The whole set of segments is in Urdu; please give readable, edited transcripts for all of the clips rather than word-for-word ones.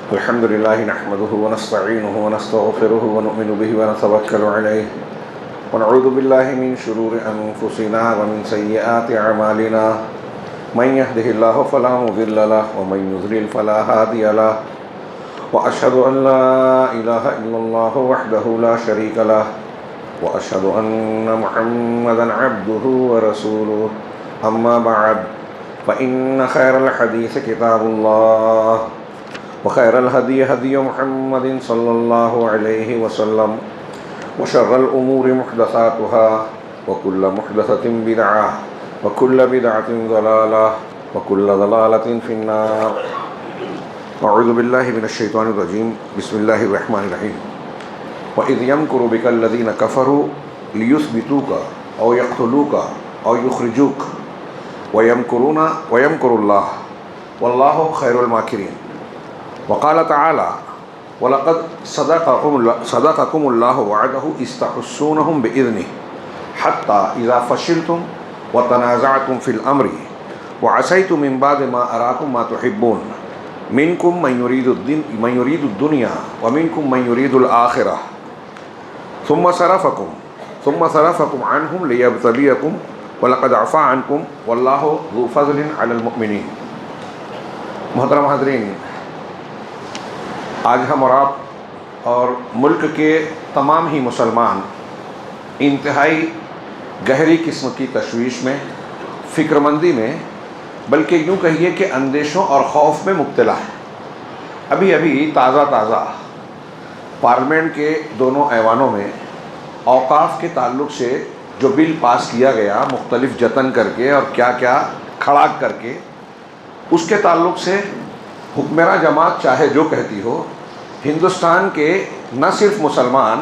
الحمد لله نحمده ونستعينه ونستغفره ونؤمن به ونتوكل عليه ونعوذ بالله من شرور أنفسنا ومن سيئات أعمالنا من يهده الله فلا مضل له ومن يضلل فلا هادي له وأشهد أن لا إله إلا الله وحده لا شريك له وأشهد أن محمدا عبده ورسوله أما بعد فإن خير الحديث كتاب الله وخير الهدي هدي محمد صلى الله عليه وسلم وشر الأمور محدثاتها وكل محدثة بدعة وكل بدعة ضلالة وكل ضلالة في النار. أعوذ بالله من الشيطان الرجيم. بسم الله الرحمن الرحيم. وإذ يمكر بك الذين كفروا ليثبتوك أو يقتلوك أو يخرجوك ويمكر الله والله خير الماكرين. وقال تعالى وَلَقَدْ صَدَقَكُمُ اللَّهُ وَعَدَهُ إِذْ تَحُسُّونَهُم بِإِذْنِهِ حَتَّى إِذَا فَشِلْتُمْ وَتَنَازَعْتُمْ فِي الْأَمْرِ وَعَصَيْتُم مِّن بَعْدِ مَا أَرَاكُم مَّا تُحِبُّونَ مِنكُم مَّن يُرِيدُ الدُّنْيَا وَمِنكُم مَّن يُرِيدُ الْآخِرَةَ ثُمَّ صَرَفَكُمْ عَنْهُمْ لِيَبْتَلِيَكُمْ وَلَقَدْ عَفَا عَنكُمْ وَاللَّهُ ذُو فَضْلٍ عَلَى الْمُؤْمِنِينَ. محترم حاضرین، آج ہم اور آپ اور ملک کے تمام ہی مسلمان انتہائی گہری قسم کی تشویش میں، فکر مندی میں، بلکہ یوں کہیے کہ اندیشوں اور خوف میں مبتلا ہیں. ابھی تازہ پارلیمنٹ کے دونوں ایوانوں میں اوقاف کے تعلق سے جو بل پاس کیا گیا مختلف جتن کر کے اور کیا کھڑا کر کے، اس کے تعلق سے حکمراں جماعت چاہے جو کہتی ہو، ہندوستان کے نہ صرف مسلمان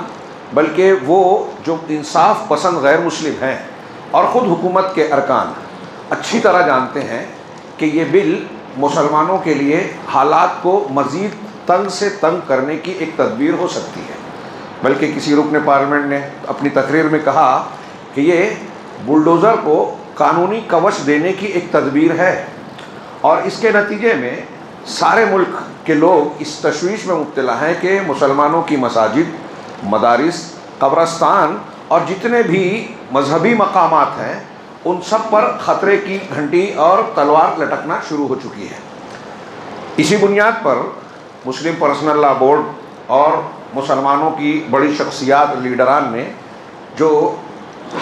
بلکہ وہ جو انصاف پسند غیر مسلم ہیں اور خود حکومت کے ارکان اچھی طرح جانتے ہیں کہ یہ بل مسلمانوں کے لیے حالات کو مزید تنگ سے تنگ کرنے کی ایک تدبیر ہو سکتی ہے. بلکہ کسی رکن پارلیمنٹ نے اپنی تقریر میں کہا کہ یہ بلڈوزر کو قانونی کوچ دینے کی ایک تدبیر ہے، اور اس کے نتیجے میں سارے ملک کے لوگ اس تشویش میں مبتلا ہیں کہ مسلمانوں کی مساجد، مدارس، قبرستان اور جتنے بھی مذہبی مقامات ہیں ان سب پر خطرے کی گھنٹی اور تلوار لٹکنا شروع ہو چکی ہے. اسی بنیاد پر مسلم پرسنل لا بورڈ اور مسلمانوں کی بڑی شخصیات، لیڈران نے جو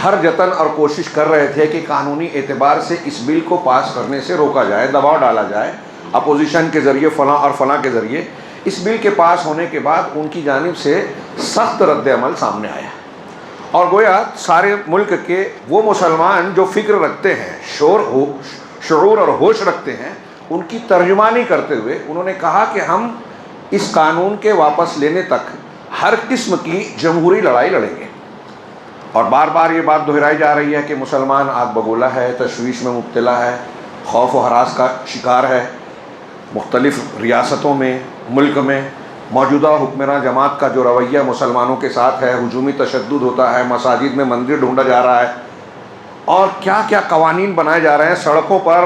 ہر جتن اور کوشش کر رہے تھے کہ قانونی اعتبار سے اس بل کو پاس کرنے سے روکا جائے، دباؤ ڈالا جائے اپوزیشن کے ذریعے، فلاں اور فلاں کے ذریعے، اس بل کے پاس ہونے کے بعد ان کی جانب سے سخت رد عمل سامنے آیا. اور گویا سارے ملک کے وہ مسلمان جو فکر رکھتے ہیں، شعور اور ہوش رکھتے ہیں، ان کی ترجمانی کرتے ہوئے انہوں نے کہا کہ ہم اس قانون کے واپس لینے تک ہر قسم کی جمہوری لڑائی لڑیں گے. اور بار بار یہ بات دہرائی جا رہی ہے کہ مسلمان آگ بگولا ہے، تشویش میں مبتلا ہے، خوف و ہراس کا شکار ہے. مختلف ریاستوں میں، ملک میں موجودہ حکمراں جماعت کا جو رویہ مسلمانوں کے ساتھ ہے، ہجومی تشدد ہوتا ہے، مساجد میں مندر ڈھونڈا جا رہا ہے، اور کیا قوانین بنائے جا رہے ہیں سڑکوں پر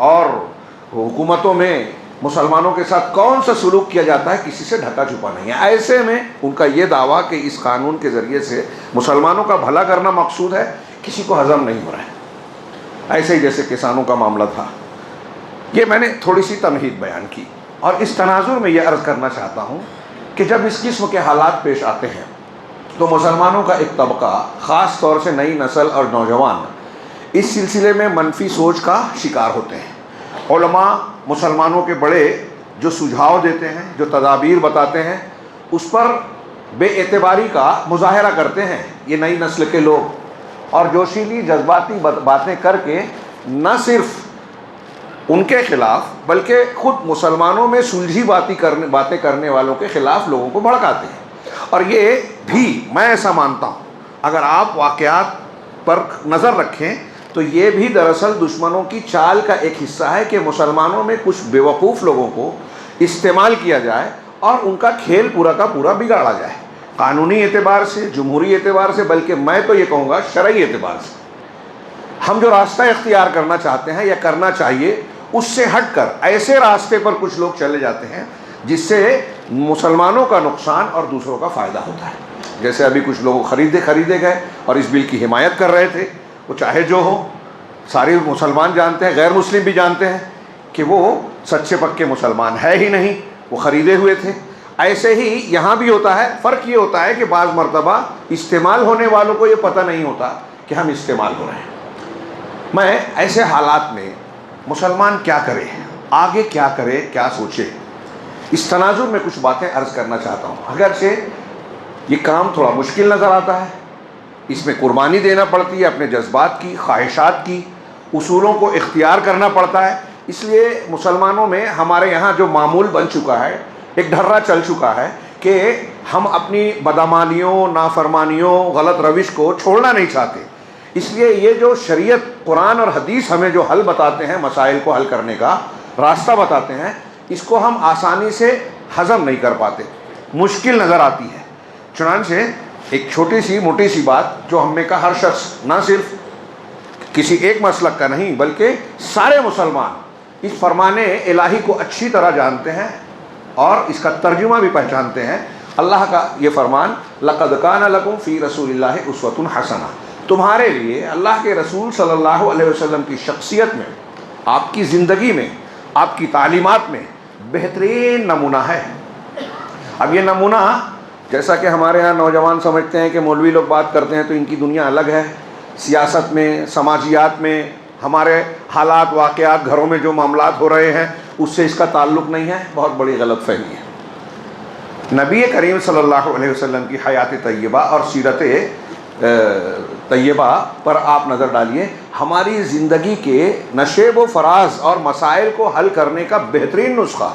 اور حکومتوں میں، مسلمانوں کے ساتھ کون سا سلوک کیا جاتا ہے، کسی سے ڈھکا چھپا نہیں ہے. ایسے میں ان کا یہ دعویٰ کہ اس قانون کے ذریعے سے مسلمانوں کا بھلا کرنا مقصود ہے، کسی کو ہضم نہیں ہو رہا ہے. ایسے ہی جیسے کسانوں کا معاملہ تھا. یہ میں نے تھوڑی سی تمہید بیان کی، اور اس تناظر میں یہ عرض کرنا چاہتا ہوں کہ جب اس قسم کے حالات پیش آتے ہیں تو مسلمانوں کا ایک طبقہ، خاص طور سے نئی نسل اور نوجوان، اس سلسلے میں منفی سوچ کا شکار ہوتے ہیں. علماء مسلمانوں کے بڑے جو سجھاؤ دیتے ہیں، جو تدابیر بتاتے ہیں، اس پر بے اعتباری کا مظاہرہ کرتے ہیں یہ نئی نسل کے لوگ، اور جوشیلی جذباتی باتیں کر کے نہ صرف ان کے خلاف بلکہ خود مسلمانوں میں سلجھی باتیں کرنے والوں کے خلاف لوگوں کو بھڑکاتے ہیں. اور یہ بھی میں ایسا مانتا ہوں، اگر آپ واقعات پر نظر رکھیں تو یہ بھی دراصل دشمنوں کی چال کا ایک حصہ ہے کہ مسلمانوں میں کچھ بیوقوف لوگوں کو استعمال کیا جائے اور ان کا کھیل پورا کا پورا بگاڑا جائے، قانونی اعتبار سے، جمہوری اعتبار سے، بلکہ میں تو یہ کہوں گا شرعی اعتبار سے. ہم جو راستہ اختیار کرنا چاہتے ہیں یا کرنا چاہیے، اس سے ہٹ کر ایسے راستے پر کچھ لوگ چلے جاتے ہیں جس سے مسلمانوں کا نقصان اور دوسروں کا فائدہ ہوتا ہے. جیسے ابھی کچھ لوگ خریدے گئے اور اس بل کی حمایت کر رہے تھے. وہ چاہے جو ہو، سارے مسلمان جانتے ہیں، غیر مسلم بھی جانتے ہیں کہ وہ سچے پکے مسلمان ہے ہی نہیں، وہ خریدے ہوئے تھے. ایسے ہی یہاں بھی ہوتا ہے. فرق یہ ہوتا ہے کہ بعض مرتبہ استعمال ہونے والوں کو یہ پتہ نہیں ہوتا کہ ہم استعمال ہو رہے ہیں. میں ایسے حالات میں مسلمان کیا کرے، آگے کیا کرے، کیا سوچے، اس تناظر میں کچھ باتیں عرض کرنا چاہتا ہوں. اگرچہ یہ کام تھوڑا مشکل نظر آتا ہے، اس میں قربانی دینا پڑتی ہے اپنے جذبات کی، خواہشات کی، اصولوں کو اختیار کرنا پڑتا ہے. اس لیے مسلمانوں میں ہمارے یہاں جو معمول بن چکا ہے، ایک ڈھرا چل چکا ہے کہ ہم اپنی بدعمالیوں، نافرمانیوں، غلط روش کو چھوڑنا نہیں چاہتے. اس لیے یہ جو شریعت، قرآن اور حدیث ہمیں جو حل بتاتے ہیں، مسائل کو حل کرنے کا راستہ بتاتے ہیں، اس کو ہم آسانی سے ہضم نہیں کر پاتے، مشکل نظر آتی ہے. چنانچہ ایک چھوٹی سی موٹی سی بات جو ہم میں کا ہر شخص، نہ صرف کسی ایک مسلک کا نہیں بلکہ سارے مسلمان اس فرمان الہی کو اچھی طرح جانتے ہیں اور اس کا ترجمہ بھی پہچانتے ہیں. اللہ کا یہ فرمان، لَقَدْ كَانَ لَكُمْ فِي رَسُولِ اللَّهِ أُسْوَةٌ حَسَنَةٌ، تمہارے لیے اللہ کے رسول صلی اللہ علیہ وسلم کی شخصیت میں، آپ کی زندگی میں، آپ کی تعلیمات میں بہترین نمونہ ہے. اب یہ نمونہ، جیسا کہ ہمارے یہاں نوجوان سمجھتے ہیں کہ مولوی لوگ بات کرتے ہیں تو ان کی دنیا الگ ہے، سیاست میں، سماجیات میں، ہمارے حالات، واقعات، گھروں میں جو معاملات ہو رہے ہیں اس سے اس کا تعلق نہیں ہے. بہت بڑی غلط فہمی ہے. نبی کریم صلی اللہ علیہ وسلم کی حیات طیبہ اور سیرت طیبہ پر آپ نظر ڈالیے. ہماری زندگی کے نشیب و فراز اور مسائل کو حل کرنے کا بہترین نسخہ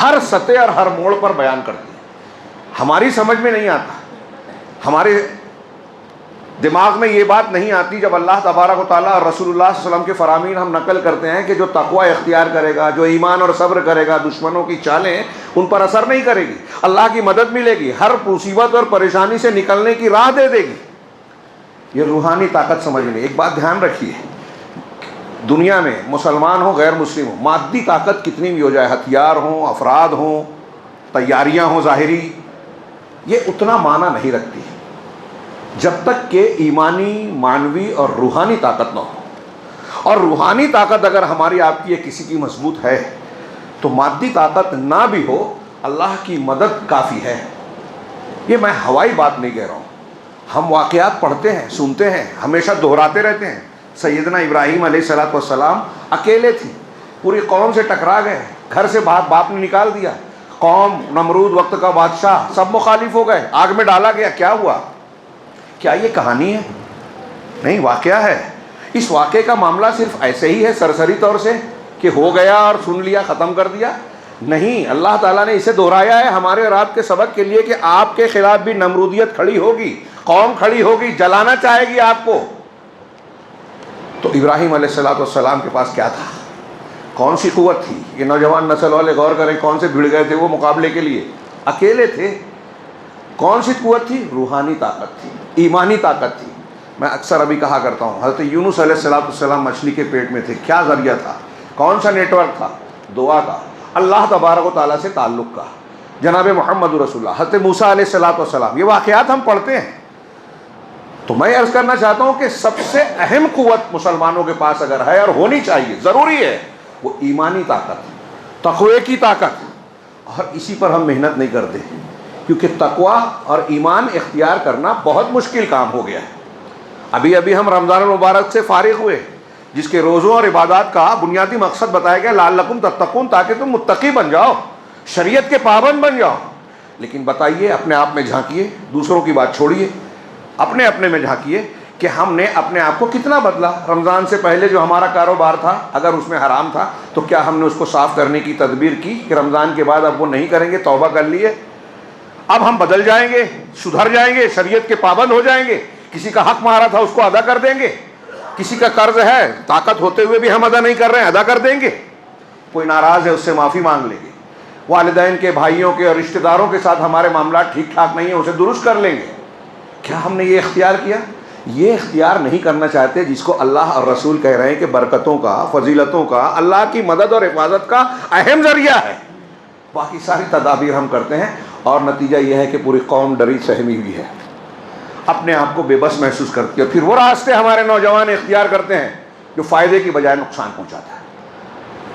ہر سطح اور ہر موڑ پر بیان کرتی ہے. ہماری سمجھ میں نہیں آتا، ہمارے دماغ میں یہ بات نہیں آتی جب اللہ تبارک و تعالیٰ اور رسول اللہ صلی اللہ علیہ وسلم کے فرامین ہم نقل کرتے ہیں کہ جو تقوی اختیار کرے گا، جو ایمان اور صبر کرے گا، دشمنوں کی چالیں ان پر اثر نہیں کرے گی، اللہ کی مدد ملے گی، ہر مصیبت اور پریشانی سے نکلنے کی راہ دے دے گی. یہ روحانی طاقت سمجھ لیں. ایک بات دھیان رکھیے، دنیا میں مسلمان ہو غیر مسلم ہو، مادی طاقت کتنی بھی ہو جائے، ہتھیار ہوں، افراد ہوں، تیاریاں ہوں ظاہری، یہ اتنا معنی نہیں رکھتی جب تک کہ ایمانی، معنوی اور روحانی طاقت نہ ہو. اور روحانی طاقت اگر ہماری آپ کی یا کسی کی مضبوط ہے تو مادی طاقت نہ بھی ہو، اللہ کی مدد کافی ہے. یہ میں ہوائی بات نہیں کہہ رہا ہوں، ہم واقعات پڑھتے ہیں، سنتے ہیں، ہمیشہ دہراتے رہتے ہیں. سیدنا ابراہیم علیہ السلام اکیلے تھے، پوری قوم سے ٹکرا گئے، گھر سے باپ نے نکال دیا، قوم، نمرود وقت کا بادشاہ، سب مخالف ہو گئے، آگ میں ڈالا گیا. کیا ہوا؟ کیا یہ کہانی ہے؟ نہیں، واقعہ ہے. اس واقعے کا معاملہ صرف ایسے ہی ہے سرسری طور سے کہ ہو گیا اور سن لیا، ختم کر دیا؟ نہیں، اللہ تعالیٰ نے اسے دہرایا ہے ہمارے اور آپ کے سبق کے لیے کہ آپ کے خلاف بھی نمرودیت کھڑی ہوگی، قوم کھڑی ہوگی، جلانا چاہے گی آپ کو. تو ابراہیم علیہ السلام کے پاس کیا تھا؟ کون سی قوت تھی؟ یہ نوجوان نسل والے غور کریں، کون سے بھیڑ گئے تھے وہ مقابلے کے لیے؟ اکیلے تھے. کون سی قوت تھی؟ روحانی طاقت تھی، ایمانی طاقت تھی. میں اکثر ابھی کہا کرتا ہوں، حضرت یونس علیہ السلام مچھلی کے پیٹ میں تھے. کیا ذریعہ تھا؟ کون سا نیٹ ورک تھا؟ دعا کا، اللہ تبارک و تعالیٰ سے تعلق کا. جناب محمد رسول اللہ، حضرت موسیٰ علیہ السلام، یہ واقعات ہم پڑھتے ہیں. تو میں عرض کرنا چاہتا ہوں کہ سب سے اہم قوت مسلمانوں کے پاس اگر ہے اور ہونی چاہیے، ضروری ہے، وہ ایمانی طاقت، تقوی کی طاقت. اور اسی پر ہم محنت نہیں کرتے کیونکہ تقوی اور ایمان اختیار کرنا بہت مشکل کام ہو گیا ہے. ابھی ہم رمضان المبارک سے فارغ ہوئے، جس کے روزوں اور عبادات کا بنیادی مقصد بتایا گیا لعلکم تتقون، تاکہ تم متقی بن جاؤ، شریعت کے پابند بن جاؤ. لیکن بتائیے، اپنے آپ میں جھانکیے، دوسروں کی بات چھوڑیے، اپنے میں جھانکیے کہ ہم نے اپنے آپ کو کتنا بدلا. رمضان سے پہلے جو ہمارا کاروبار تھا، اگر اس میں حرام تھا تو کیا ہم نے اس کو صاف کرنے کی تدبیر کی کہ رمضان کے بعد اب وہ نہیں کریں گے؟ توبہ کر لیے، اب ہم بدل جائیں گے، سدھر جائیں گے، شریعت کے پابند ہو جائیں گے. کسی کا حق مارا تھا اس کو ادا کر دیں گے، کسی کا قرض ہے طاقت ہوتے ہوئے بھی ہم ادا نہیں کر رہے ہیں، ادا کر دیں گے. کوئی ناراض ہے اس سے معافی مانگ لیں گے. والدین کے، بھائیوں کے اور رشتہ داروں کے ساتھ ہمارے معاملات ٹھیک ٹھاک نہیں ہیں، اسے درست کر لیں گے. کیا ہم نے یہ اختیار کیا؟ یہ اختیار نہیں کرنا چاہتے، جس کو اللہ اور رسول کہہ رہے ہیں کہ برکتوں کا، فضیلتوں کا، اللہ کی مدد اور حفاظت کا اہم ذریعہ ہے. باقی ساری تدابیر ہم کرتے ہیں، اور نتیجہ یہ ہے کہ پوری قوم ڈری سہمی ہوئی ہے، اپنے آپ کو بے بس محسوس کرتی ہے. پھر وہ راستے ہمارے نوجوان اختیار کرتے ہیں جو فائدے کی بجائے نقصان پہنچاتا ہے.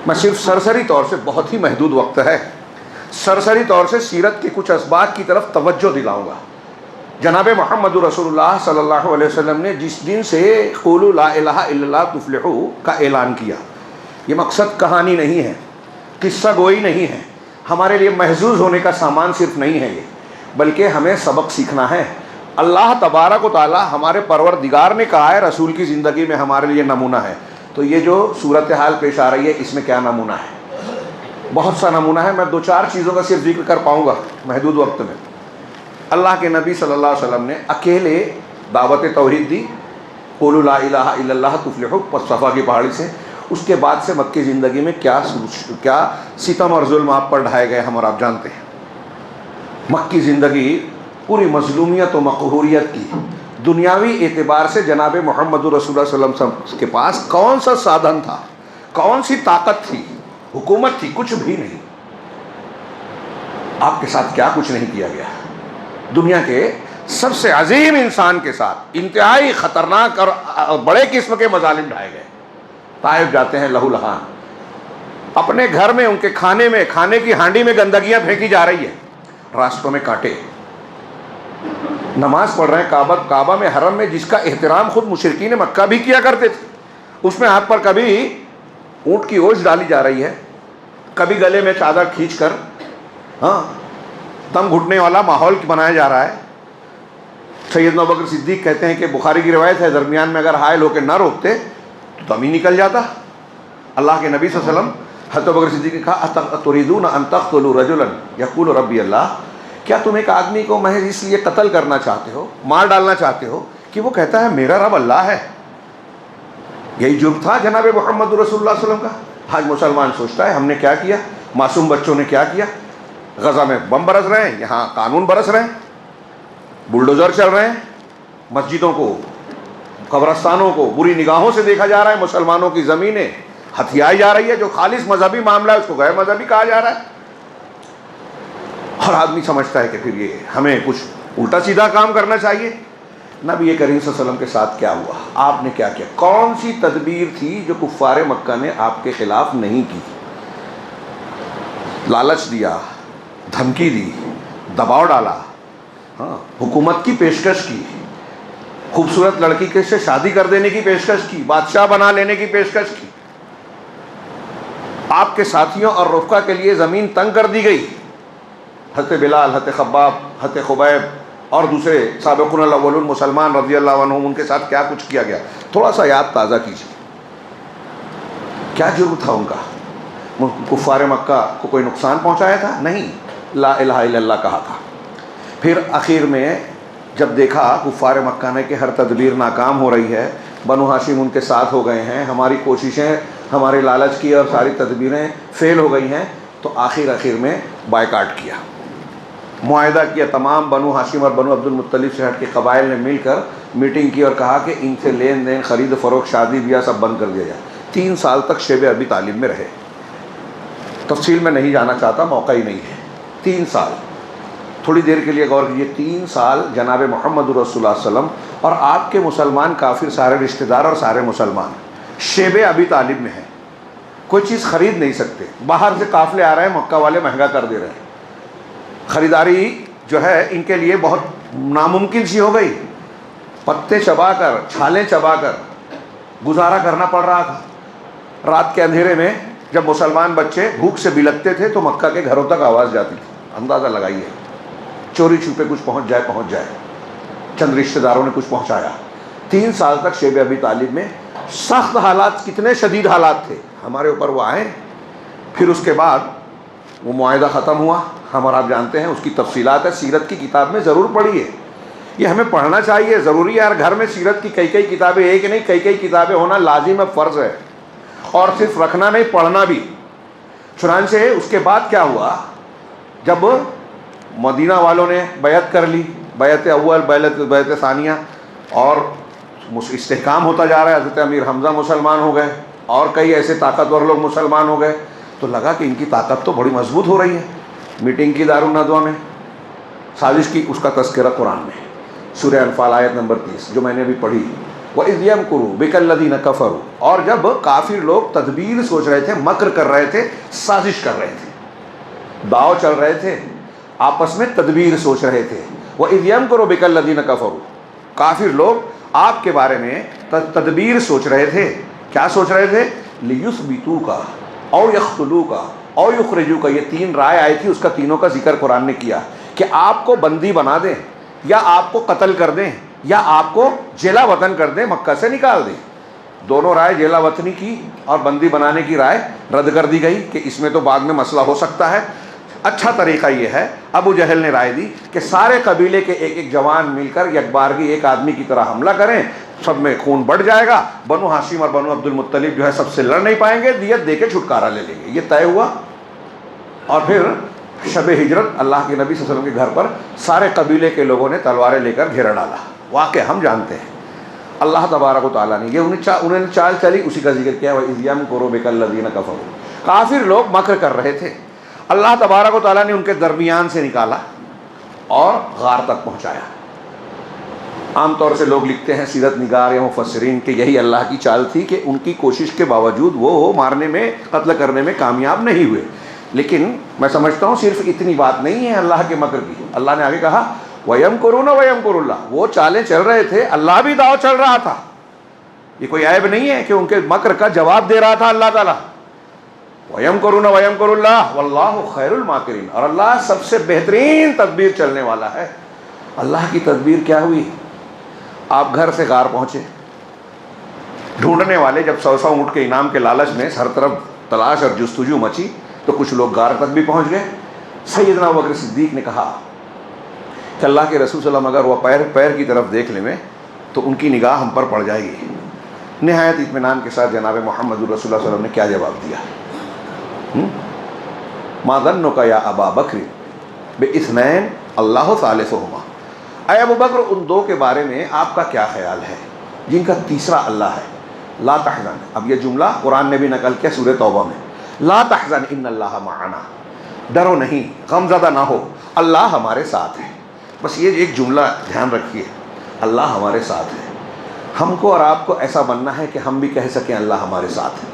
میں صرف سرسری طور سے، بہت ہی محدود وقت ہے، سرسری طور سے سیرت کے کچھ اسباق کی طرف توجہ دلاؤں گا. جناب محمد رسول اللہ صلی اللہ علیہ وسلم نے جس دن سے قولوا لا الہ الا اللہ تفلحوا کا اعلان کیا، یہ مقصد کہانی نہیں ہے، قصہ گوئی نہیں ہے، ہمارے لیے محظوظ ہونے کا سامان صرف نہیں ہے یہ، بلکہ ہمیں سبق سیکھنا ہے. اللہ تبارک و تعالی ہمارے پروردگار نے کہا ہے رسول کی زندگی میں ہمارے لیے نمونہ ہے. تو یہ جو صورتحال پیش آ رہی ہے اس میں کیا نمونہ ہے؟ بہت سا نمونہ ہے. میں 2-4 چیزوں کا صرف ذکر کر پاؤں گا محدود وقت میں. اللہ کے نبی صلی اللہ علیہ وسلم نے اکیلے دعوت توحید دی، قولوا لا الہ الا اللہ تفلحوا، صفا کی پہاڑی سے. اس کے بعد سے مکی زندگی میں کیا ستم اور ظلم آپ پر ڈھائے گئے ہم اور آپ جانتے ہیں. مکی زندگی پوری مظلومیت و مقہوریت کی. دنیاوی اعتبار سے جناب محمد رسول اللہ صلی اللہ علیہ وسلم کے پاس کون سا سادھن تھا، کون سی طاقت تھی، حکومت تھی؟ کچھ بھی نہیں. آپ کے ساتھ کیا کچھ نہیں کیا گیا. دنیا کے سب سے عظیم انسان کے ساتھ انتہائی خطرناک اور بڑے قسم کے مظالم ڈھائے گئے. طائف جاتے ہیں لہو لہان، اپنے گھر میں ان کے کھانے کی ہانڈی میں گندگیاں پھینکی جا رہی ہے، راستوں میں کاٹے. نماز پڑھ رہے ہیں کعبہ میں، حرم میں، جس کا احترام خود مشرکین مکہ بھی کیا کرتے تھے. اس میں آپ پر کبھی اونٹ کی اوجھ ڈالی جا رہی ہے، کبھی گلے میں چادر کھینچ کر دم گھٹنے والا ماحول بنایا جا رہا ہے. سیدنا ابوبکر صدیق کہتے ہیں کہ بخاری کی روایت ہے، درمیان میں اگر حائل ہو کے نہ روکتے تو دم ہی نکل جاتا. اللہ کے نبی صلی اللہ علیہ وسلم حضرت ابوبکر صدیق نے کہا اتریدون ان تقتلوا رجلا یقول ربی اللہ، کیا تم ایک آدمی کو محض اس لیے قتل کرنا چاہتے ہو، مار ڈالنا چاہتے ہو کہ وہ کہتا ہے میرا رب اللہ ہے؟ یہی جرم تھا جناب محمد رسول اللہ صلی اللہ علیہ وسلم کا. آج مسلمان سوچتا ہے ہم نے کیا کیا، معصوم بچوں نے کیا کیا. غزہ میں بم برس رہے ہیں، یہاں قانون برس رہے ہیں، بلڈوزر چل رہے ہیں، مسجدوں کو، قبرستانوں کو بری نگاہوں سے دیکھا جا رہا ہے، مسلمانوں کی زمینیں ہتھیائی جا رہی ہے. جو خالص مذہبی معاملہ ہے اس کو غیر مذہبی کہا جا رہا ہے. اور آدمی سمجھتا ہے کہ پھر یہ ہمیں کچھ الٹا سیدھا کام کرنا چاہیے. نبی کریم صلی اللہ علیہ وسلم کے ساتھ کیا ہوا، آپ نے کیا کیا، کون سی تدبیر تھی جو کفار مکہ نے آپ کے خلاف نہیں کی؟ لالچ دیا، دھمکی دی، دباؤ ڈالا، حکومت کی پیشکش کی، خوبصورت لڑکی کے سے شادی کر دینے کی پیشکش کی، بادشاہ بنا لینے کی پیشکش کی. آپ کے ساتھیوں اور رفقا کے لیے زمین تنگ کر دی گئی. حضرت بلال، حضرت خباب، حضرت خبیب اور دوسرے سابقون الاولون مسلمان رضی اللہ عنہم، ان کے ساتھ کیا کچھ کیا گیا. تھوڑا سا یاد تازہ کیجیے. کیا جرم تھا ان کا؟ کفار مکہ کو کوئی نقصان پہنچایا تھا؟ نہیں، لا الہ الا اللہ کہا تھا. پھر آخر میں جب دیکھا کفار مکہ نے کہ ہر تدبیر ناکام ہو رہی ہے، بنو ہاشم ان کے ساتھ ہو گئے ہیں، ہماری کوششیں، ہمارے لالچ کی اور ساری تدبیریں فیل ہو گئی ہیں، تو آخر میں بائیکاٹ کیا، معاہدہ کیا. تمام بنو ہاشم اور بنو عبد المطلب سے ہٹ کے قبائل نے مل کر میٹنگ کی اور کہا کہ ان سے لین دین، خرید و فروخت، شادی بیاہ سب بند کر دیا جائے. 3 سال تک شیب ابی طالب میں رہے. تفصیل میں نہیں جانا چاہتا، موقع ہی نہیں ہے. 3 سال، تھوڑی دیر کے لیے غور کیجیے. 3 سال جناب محمد رسول اللہ صلی اللہ علیہ وسلم اور آپ کے مسلمان کافر سارے رشتہ دار اور سارے مسلمان شیب ابی طالب میں ہیں. کوئی چیز خرید نہیں سکتے. باہر سے قافلے آ رہے ہیں، مکہ والے مہنگا کر دے رہے ہیں. خریداری جو ہے ان کے لیے بہت ناممکن سی ہو گئی. پتے چبا کر، چھالیں چبا کر گزارا کرنا پڑ رہا تھا. رات کے اندھیرے میں جب مسلمان بچے بھوک سے بلکتے تھے تو مکہ کے گھروں تک آواز جاتی تھی. اندازہ لگائیے، چوری چھپے کچھ پہنچ جائے. چند رشتہ داروں نے کچھ پہنچایا. 3 سال تک شیب ابی طالب میں سخت حالات، کتنے شدید حالات تھے، ہمارے اوپر وہ آئے. پھر اس کے بعد وہ معاہدہ ختم ہوا. ہم اور آپ جانتے ہیں، اس کی تفصیلات ہے، سیرت کی کتاب میں ضرور پڑھیے. یہ ہمیں پڑھنا چاہیے، ضروری ہے. یار گھر میں سیرت کی کئی کتابیں، ایک نہیں کئی کتابیں ہونا لازم ہے، فرض ہے. اور صرف رکھنا نہیں، پڑھنا بھی. چنانچہ اس کے بعد کیا ہوا، جب مدینہ والوں نے بیعت کر لی، بیعت اول، بیعت ثانیہ، اور استحکام ہوتا جا رہا ہے. حضرت امیر حمزہ مسلمان ہو گئے اور کئی ایسے طاقتور لوگ مسلمان ہو گئے. تو لگا کہ ان کی طاقت تو بڑی مضبوط ہو رہی ہے. میٹنگ کی دارالندوا میں، سازش کی، اس کا تذکرہ قرآن میں سورہ انفال آیت نمبر 30 جو میں نے ابھی پڑھی. وَإِذْ يَمْكُرُوا بِكَ الَّذِينَ كَفَرُوا، اور جب کافر لوگ تدبیر سوچ رہے تھے، مکر کر رہے تھے، سازش کر رہے تھے، داؤ چل رہے تھے، آپس میں تدبیر سوچ رہے تھے. وَإِذْ يَمْكُرُوا بِكَ الَّذِينَ كَفَرُوا، کافر لوگ آپ کے بارے میں تدبیر سوچ رہے تھے. کیا سوچ رہے تھے؟ لِيُثْبِتُوكَ أَوْ يَقْتُلُوكَ أَوْ يُخْرِجُوكَ، یہ 3 رائے آئی تھی، اس کا تینوں کا ذکر قرآن نے کیا کہ آپ کو بندی بنا دیں، یا آپ کو قتل کر دیں، یا آپ کو جیلا وطن کر دیں، مکہ سے نکال دیں. دونوں رائے، جیلا وطنی کی اور بندی بنانے کی رائے رد کر دی گئی کہ اس میں تو بعد میں مسئلہ ہو سکتا ہے. اچھا طریقہ یہ ہے، ابو جہل نے رائے دی کہ سارے قبیلے کے ایک ایک جوان مل کر یکبارگی ایک آدمی کی طرح حملہ کریں، سب میں خون بڑھ جائے گا، بنو ہاشم اور بنو عبد المطلب جو ہے سب سے لڑ نہیں پائیں گے، دیت دے کے چھٹکارا لے لیں گے. یہ طے ہوا. اور پھر شب ہجرت اللہ کے نبی صلی اللہ علیہ وسلم کے گھر پر سارے قبیلے کے لوگوں نے تلواریں لے کر گھیرا ڈالا. واقعہ ہم جانتے ہیں. اللہ تبارک و تعالیٰ نے یہ انہیں چال چلی، اسی کا ذکر کیا. وَإِذْ يَمْكُرُوا بِكَ الَّذِينَ كَفَرُوا، کافر لوگ مکر کر رہے تھے، اللہ تبارک و تعالیٰ نے ان کے درمیان سے نکالا اور غار تک پہنچایا. عام طور سے لوگ لکھتے ہیں، سیرت نگار یا مفسرین، کہ یہی اللہ کی چال تھی کہ ان کی کوشش کے باوجود وہ مارنے میں، قتل کرنے میں کامیاب نہیں ہوئے. لیکن میں سمجھتا ہوں صرف اتنی بات نہیں ہے اللہ کے مکر کی. اللہ نے آگے کہا وَيَمْكُرُونَ وَيَمْكُرُ اللَّهُ، وہ چالیں چل رہے تھے، اللہ بھی داؤ چل رہا تھا. یہ کوئی عیب نہیں ہے کہ ان کے مکر کا جواب دے رہا تھا اللہ تعالیٰ. وَيَمْكُرُونَ وَيَمْكُرُ اللَّهُ وَاللَّهُ خَيْرُ الْمَاكِرِينَ، اور اللہ سب سے بہترین تدبیر چلنے والا ہے. اللہ کی تدبیر کیا ہوئی؟ آپ گھر سے غار پہنچے، ڈھونڈنے والے جب 100 اونٹ کے انعام کے لالچ میں ہر طرف تلاش اور جستجو مچی تو کچھ لوگ غار تک بھی پہنچ گئے. سیدنا ابوبکر صدیق نے کہا کہ اللہ کے رسول صلی اللہ علیہ وسلم اگر وہ پیر کی طرف دیکھ لیں تو ان کی نگاہ ہم پر پڑ جائے گی. نہایت اطمینان کے ساتھ جناب محمد رسول اللہ صلی اللہ علیہ وسلم نے کیا جواب دیا؟ ما ظنک یا ابا بکر باثنین اللہ ثالثہما، اے ابو بکر ان دو کے بارے میں آپ کا کیا خیال ہے جن کا تیسرا اللہ ہے. لا تحزن، اب یہ جملہ قرآن نے بھی نقل کیا سورہ توبہ میں، لا تحزن ان اللہ معنا، ڈرو نہیں، غم زدہ نہ ہو، اللہ ہمارے ساتھ ہے. بس یہ ایک جملہ دھیان رکھیے، اللہ ہمارے ساتھ ہے. ہم کو اور آپ کو ایسا بننا ہے کہ ہم بھی کہہ سکیں اللہ ہمارے ساتھ ہے.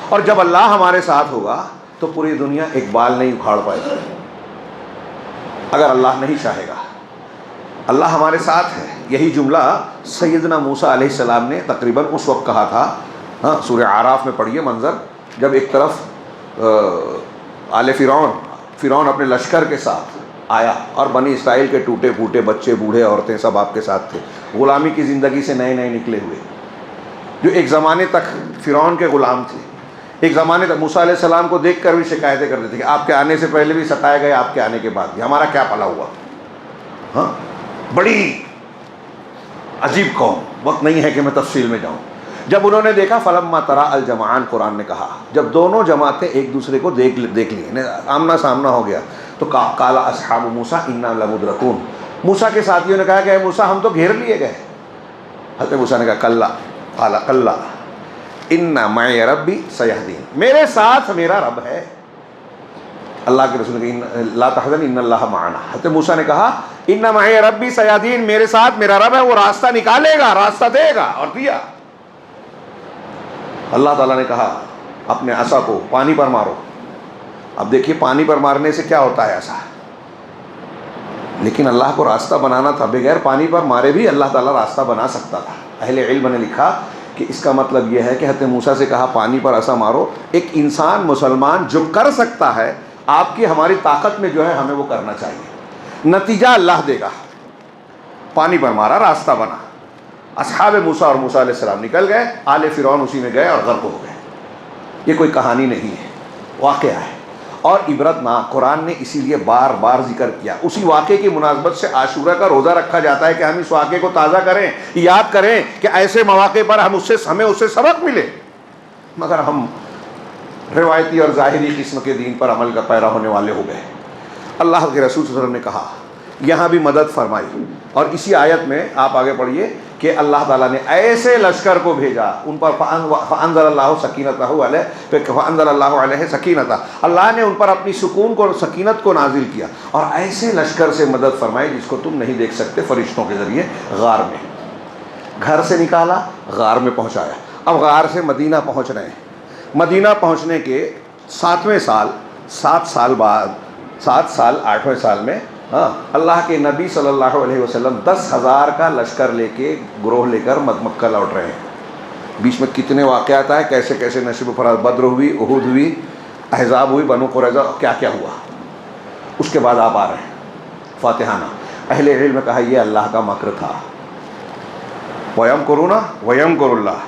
اور جب اللہ ہمارے ساتھ ہوگا تو پوری دنیا ایک بال نہیں اکھاڑ پائے گی اگر اللہ نہیں چاہے گا. اللہ ہمارے ساتھ ہے، یہی جملہ سیدنا موسیٰ علیہ السلام نے تقریباً اس وقت کہا تھا. ہاں، سورہ اعراف میں پڑھیے منظر، جب ایک طرف آل فرعون اپنے لشکر کے ساتھ آیا اور بنی اسرائیل کے ٹوٹے پھوٹے بچے، بوڑھے، عورتیں سب آپ کے ساتھ تھے، غلامی کی زندگی سے نئے نئے نکلے ہوئے، جو ایک زمانے تک فرعون کے غلام تھے. ایک زمانے تک موسیٰ علیہ السلام کو دیکھ کر بھی شکایتیں کرتے تھے کہ آپ کے آنے سے پہلے بھی ستائے گئے، آپ کے آنے کے بعد بھی، ہمارا کیا بھلا ہوا. ہاں، بڑی عجیب قوم، وقت نہیں ہے کہ میں تفصیل میں جاؤں. جب انہوں نے دیکھا فلما ترا الجمعان، قرآن نے کہا جب دونوں جماعتیں ایک دوسرے کو دیکھ لی، آمنا سامنا ہو گیا، تو قال اصحاب موسیٰ انا لمدرکون، موسیٰ کے ساتھیوں نے کہا کہ اے موسیٰ ہم تو گھیر لیے گئے. حضرت موسیٰ نے کہا کلا، قال کلا ان معی ربی سیہدین، میرے ساتھ میرا رب ہے. اللہ کے رسول نے کہا لا تحزن ان اللہ معنا. حضرت موسیٰ نے کہا ان معی ربی سیہدین، میرے ساتھ میرا رب ہے، وہ راستہ نکالے گا، راستہ دے گا، اور دیا. اللہ تعالیٰ نے کہا اپنے عصا کو پانی پر مارو. اب دیکھیے پانی پر مارنے سے کیا ہوتا ہے ایسا، لیکن اللہ کو راستہ بنانا تھا، بغیر پانی پر مارے بھی اللہ تعالیٰ راستہ بنا سکتا تھا. اہل علم نے لکھا کہ اس کا مطلب یہ ہے کہ حضرت موسیٰ سے کہا پانی پر عصا مارو. ایک انسان مسلمان جو کر سکتا ہے، آپ کی ہماری طاقت میں جو ہے ہمیں وہ کرنا چاہیے، نتیجہ اللہ دے گا. پانی پر مارا، راستہ بنا. اصحاب موسیٰ اور موسیٰ علیہ السلام نکل گئے، آل فرعون اسی میں گئے اور غرق ہو گئے. یہ کوئی کہانی نہیں ہے، واقعہ ہے اور عبرت ناک. قرآن نے اسی لیے بار بار ذکر کیا. اسی واقعے کی مناسبت سے عاشورہ کا روزہ رکھا جاتا ہے کہ ہم اس واقعے کو تازہ کریں، یاد کریں کہ ایسے مواقع پر ہمیں اس سے سبق ملے. مگر ہم روایتی اور ظاہری قسم کے دین پر عمل کا پیرا ہونے والے ہو گئے. اللہ کے رسول صلی اللہ علیہ وسلم نے کہا، یہاں بھی مدد فرمائی. اور اسی آیت میں آپ آگے پڑھیے کہ اللہ تعالیٰ نے ایسے لشکر کو بھیجا ان پر، فانزل اللہ سکینتہ علیہ، فانزل اللہ علیہ سکینتہ، اللہ نے ان پر اپنی سکون کو اور سکینت کو نازل کیا، اور ایسے لشکر سے مدد فرمائی جس کو تم نہیں دیکھ سکتے، فرشتوں کے ذریعے غار میں، گھر سے نکالا، غار میں پہنچایا۔ اب غار سے مدینہ پہنچ رہے ہیں، مدینہ پہنچنے کے 7ویں سال، 7 سال بعد، 7 سال 8ویں سال میں اللہ کے نبی صلی اللہ علیہ وسلم 10,000 کا لشکر لے کے، گروہ لے کر مکہ لوٹ رہے ہیں۔ بیچ میں کتنے واقعات آئے، کیسے کیسے نشیب و فراز، بدر ہوئی، احد ہوئی، احزاب ہوئی، بنو قریظہ، کیا کیا ہوا۔ اس کے بعد آپ آ رہے ہیں فاتحانہ۔ اہل علم نے کہا یہ اللہ کا مکر تھا، وَيَمْكُرُونَ وَيَمْكُرُ اللَّهُ۔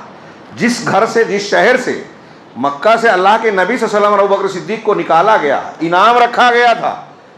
جس گھر سے، جس شہر سے مکہ سے اللہ کے نبی صلی اللہ علیہ وسلم اور ابوبکر صدیق کو نکالا گیا، انعام رکھا گیا تھا،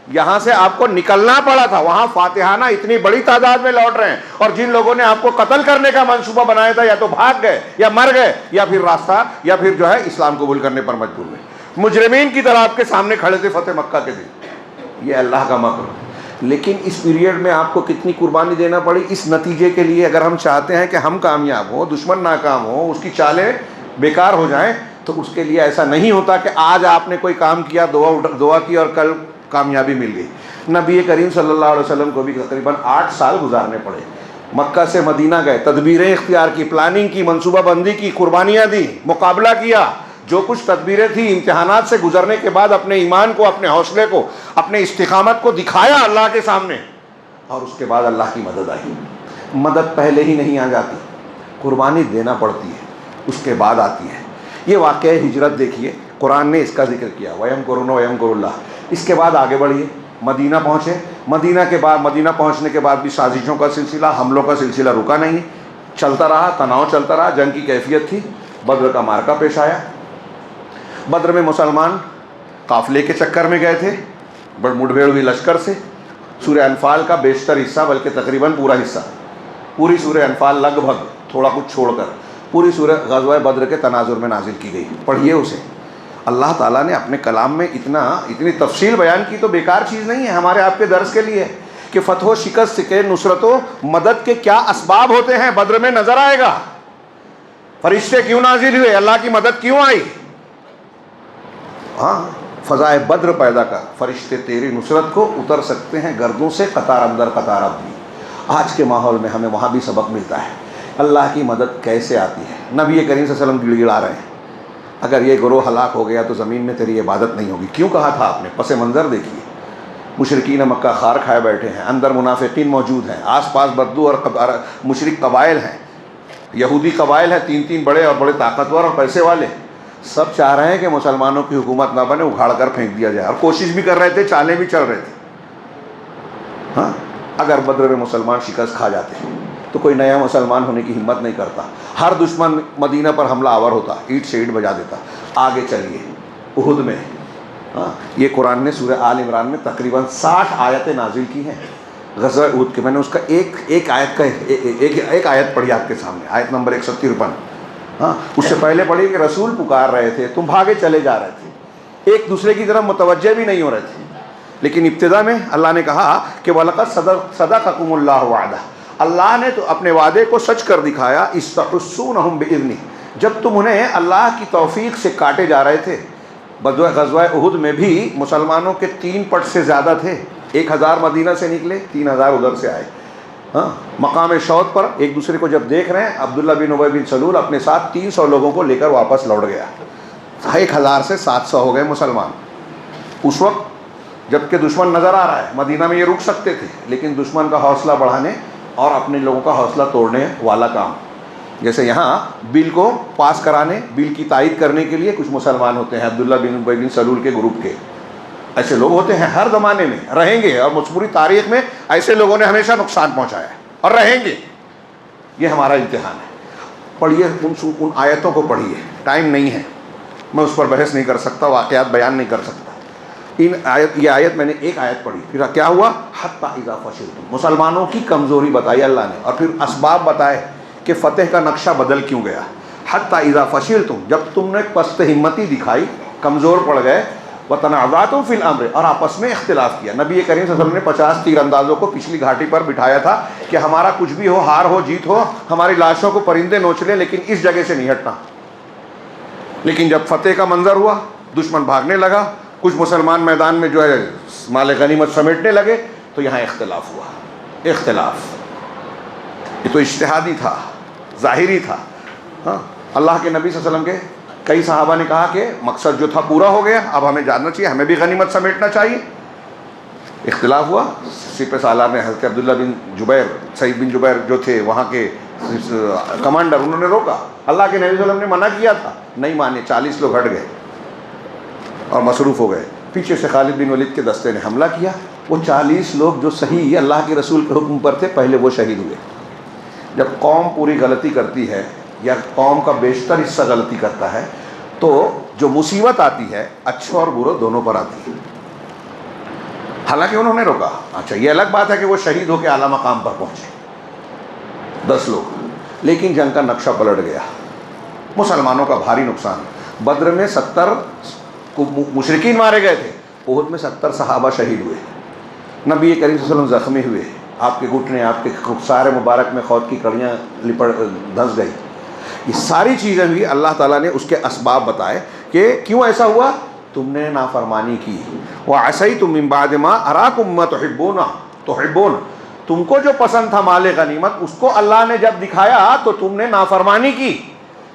یہاں سے آپ کو نکلنا پڑا تھا، وہاں فاتحانہ اتنی بڑی تعداد میں لوٹ رہے ہیں، اور جن لوگوں نے آپ کو قتل کرنے کا منصوبہ بنایا تھا یا تو بھاگ گئے یا مر گئے یا پھر راستہ، یا پھر جو ہے اسلام قبول کرنے پر مجبور ہوئے، مجرمین کی طرح آپ کے سامنے کھڑے تھے فتح مکہ کے دن۔ یہ اللہ کا مکر۔ لیکن اس پیریڈ میں آپ کو کتنی قربانی دینا پڑی اس نتیجے کے لیے؟ اگر ہم چاہتے ہیں کہ ہم کامیاب ہوں، دشمن ناکام ہو، اس کی چالیں بیکار ہو جائیں، تو اس کے لیے ایسا نہیں ہوتا کہ آج آپ نے کوئی کام کیا، دعا کی اور کل کامیابی مل گئی۔ نبی کریم صلی اللہ علیہ وسلم کو بھی تقریباً 8 سال گزارنے پڑے، مکہ سے مدینہ گئے، تدبیریں اختیار کی، پلاننگ کی، منصوبہ بندی کی، قربانیاں دی، مقابلہ کیا، جو کچھ تدبیریں تھیں، امتحانات سے گزرنے کے بعد اپنے ایمان کو، اپنے حوصلے کو، اپنے استقامت کو دکھایا اللہ کے سامنے، اور اس کے بعد اللہ کی مدد آئی۔ مدد پہلے ہی نہیں آ جاتی، قربانی دینا پڑتی ہے، اس کے بعد آتی ہے۔ یہ واقعہ ہجرت دیکھیے، قرآن نے اس کا ذکر کیا، وَيَمْكُرُونَ وَيَمْكُرُ اللَّهُ۔ اس کے بعد آگے بڑھیے، مدینہ پہنچے، مدینہ پہنچنے کے بعد بھی سازشوں کا سلسلہ، حملوں کا سلسلہ رکا نہیں، چلتا رہا، تناؤ چلتا رہا، جنگ کی کیفیت تھی۔ بدر کا معرکہ پیش آیا۔ بدر میں مسلمان قافلے کے چکر میں گئے تھے، مٹ بھیڑ ہوئی لشکر سے۔ سورہ انفال کا بیشتر حصہ، بلکہ تقریباً پورا حصہ، پوری سورہ انفال لگ بھگ، تھوڑا کچھ چھوڑ کر، پوری سورہ غزوہ بدر کے تناظر میں نازل کی گئی۔ پڑھیے اسے۔ اللہ تعالیٰ نے اپنے کلام میں اتنی تفصیل بیان کی، تو بیکار چیز نہیں ہے، ہمارے آپ کے درس کے لیے، کہ فتح و شکست کے، نصرت و مدد کے کیا اسباب ہوتے ہیں بدر میں نظر آئے گا۔ فرشتے کیوں نازل ہوئے، اللہ کی مدد کیوں آئی۔ فضائے بدر پیدا کر، فرشتے تیری نصرت کو اتر سکتے ہیں گردوں سے قطار اندر قطار اب بھی۔ آج کے ماحول میں ہمیں وہاں بھی سبق ملتا ہے، اللہ کی مدد کیسے آتی ہے۔ نبی کریم صلی اللہ علیہ وسلم گڑ گڑا رہے ہیں، اگر یہ گروہ ہلاک ہو گیا تو زمین میں تیری عبادت نہیں ہوگی۔ کیوں کہا تھا آپ نے؟ پس منظر دیکھیے، مشرکین مکہ خار کھائے بیٹھے ہیں، اندر منافقین موجود ہیں، آس پاس بدو اور مشرک قبائل ہیں، یہودی قبائل ہیں، 3 بڑے اور بڑے طاقتور اور پیسے والے، سب چاہ رہے ہیں کہ مسلمانوں کی حکومت نہ بنے، اکھاڑ کر پھینک دیا جائے، اور کوشش بھی کر رہے تھے، چالیں بھی چل رہے تھے۔ اگر بدر میں مسلمان شکست کھا جاتے تو کوئی نیا مسلمان ہونے کی ہمت نہیں کرتا، ہر دشمن مدینہ پر حملہ آور ہوتا، اینٹ سے اینٹ بجا دیتا۔ آگے چلیے، احد میں یہ قرآن نے سورہ آل عمران میں تقریباً 60 آیتیں نازل کی ہیں غزوہ احد کے۔ میں نے اس کا ایک آیت پڑھی آپ کے سامنے، آیت نمبر 153۔ اس سے پہلے پڑھی کہ رسول پکار رہے تھے، تم بھاگے چلے جا رہے تھے، ایک دوسرے کی طرف متوجہ بھی نہیں ہو رہے تھے، لیکن ابتدا میں اللہ نے کہا کہ وَلَقَدْ صَدَقَكُمُ اللَّهُ وَعْدَهُ، اللہ نے تو اپنے وعدے کو سچ کر دکھایا۔ اِسْتَحُسُّونَهُمْ بِإِذْنِهِ، جب تم انہیں اللہ کی توفیق سے کاٹے جا رہے تھے۔ غزوہ احد میں بھی مسلمانوں کے 3 پٹ سے زیادہ تھے، 1000 مدینہ سے نکلے، 3000 ادھر سے آئے۔ مقام شوط پر ایک دوسرے کو جب دیکھ رہے ہیں، عبداللہ بن ابی بن سلول اپنے ساتھ 300 لوگوں کو لے کر واپس لوٹ گیا، 1000 سے 700 ہو گئے مسلمان۔ اس وقت جب کہ دشمن نظر آ رہا ہے، مدینہ میں یہ رک سکتے تھے، لیکن دشمن کا حوصلہ بڑھانے اور اپنے لوگوں کا حوصلہ توڑنے والا کام، جیسے یہاں بل کو پاس کرانے، بل کی تائید کرنے کے لیے کچھ مسلمان ہوتے ہیں، عبداللہ بن ابی بن سلول کے گروپ کے، ایسے لوگ ہوتے ہیں، ہر زمانے میں رہیں گے، اور پوری تاریخ میں ایسے لوگوں نے ہمیشہ نقصان پہنچایا ہے اور رہیں گے۔ یہ ہمارا امتحان ہے۔ پڑھیے ان آیتوں کو پڑھیے، ٹائم نہیں ہے، میں اس پر بحث نہیں کر سکتا، واقعات بیان نہیں کر سکتا۔ یہ آیت میں نے ایک آیت پڑھی، پھر کیا ہوا، حتی اذا فشلتم، مسلمانوں کی کمزوری بتائی اللہ نے، اور پھر اسباب بتائے کہ فتح کا نقشہ بدل کیوں گیا۔ حتی اذا فشلتم، جب تم نے پست ہمتی دکھائی، کمزور پڑ گئے، وَتَنَازَعْتُمْ فِي الْأَمْرِ، اور آپس میں اختلاف کیا. نبی کریم صلی اللہ علیہ وسلم نے 50 تیر اندازوں کو پچھلی گھاٹی پر بٹھایا تھا کہ ہمارا کچھ بھی ہو، ہار ہو جیت ہو، ہماری لاشوں کو پرندے نوچ لیں لیکن اس جگہ سے نہیں ہٹنا. لیکن جب فتح کا منظر ہوا، دشمن بھاگنے لگا، کچھ مسلمان میدان میں جو ہے مال غنیمت سمیٹنے لگے، تو یہاں اختلاف ہوا. اختلاف یہ تو اجتہادی تھا، ظاہری تھا. ہاں، اللہ کے نبی صلی اللہ علیہ وسلم کے کئی صحابہ نے کہا کہ مقصد جو تھا پورا ہو گیا، اب ہمیں جاننا چاہیے، ہمیں بھی غنیمت سمیٹنا چاہیے. اختلاف ہوا. سپہ سالار نے حضرت عبداللہ بن جبیر، سعید بن جبیر جو تھے وہاں کے کمانڈر، انہوں نے روکا. اللہ کے نبی صلی اللہ علیہ وسلم نے منع کیا تھا، نہیں مانے. 40 لوگ ہٹ گئے اور مصروف ہو گئے. پیچھے سے خالد بن ولید کے دستے نے حملہ کیا. وہ 40 لوگ جو صحیح اللہ کے رسول کے حکم پر تھے، پہلے وہ شہید ہوئے. جب قوم پوری غلطی کرتی ہے یا قوم کا بیشتر حصہ غلطی کرتا ہے تو جو مصیبت آتی ہے اچھے اور برے دونوں پر آتی ہے. حالانکہ انہوں نے روکا. اچھا، یہ الگ بات ہے کہ وہ شہید ہو کے اعلیٰ مقام پر پہنچے 10 لوگ، لیکن جنگ کا نقشہ پلٹ گیا. مسلمانوں کا بھاری نقصان. بدر میں 70 مشرکین مارے گئے تھے، احد میں 70 صحابہ شہید ہوئے. نبی کریم صلی اللہ علیہ وسلم زخمی ہوئے، آپ کے گھٹنے، آپ کے رخسار مبارک میں خود کی کڑیاں دھنس گئی. یہ ساری چیزیں بھی اللہ تعالیٰ نے اس کے اسباب بتائے کہ کیوں ایسا ہوا. تم نے نافرمانی کی. وَعَصَيْتُم مِّن بَعْدِ مَا أَرَاكُم مَّا تُحِبُّونَ، تم کو جو پسند تھا مال غنیمت، اس کو اللہ نے جب دکھایا تو تم نے نافرمانی کی.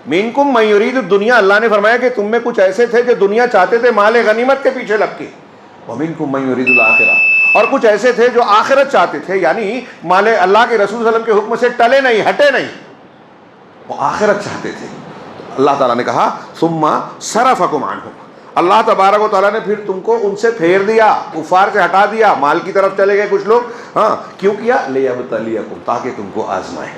مِنكُم مَّن يُرِيدُ الدُّنْيَا، اللہ نے فرمایا کہ تم میں کچھ ایسے تھے جو دنیا چاہتے تھے مال غنیمت کے پیچھے لگ کے. وَمِنكُم مَّن يُرِيدُ الْآخِرَةَ، اور کچھ ایسے تھے جو آخرت چاہتے تھے، یعنی مال اللہ کے رسول صلی اللہ علیہ وسلم کے حکم سے ٹلے نہیں، ہٹے نہیں، وہ آخرت چاہتے تھے. اللہ تعالیٰ نے کہا ثم صرفکم عنہم، اللہ تبارک و تعالیٰ نے پھر تم کو ان سے پھیر دیا، کفار سے ہٹا دیا، مال کی طرف چلے گئے کچھ لوگ. ہاں، کیوں کیا؟ لیبتلیکم، تاکہ تم کو آزمائے.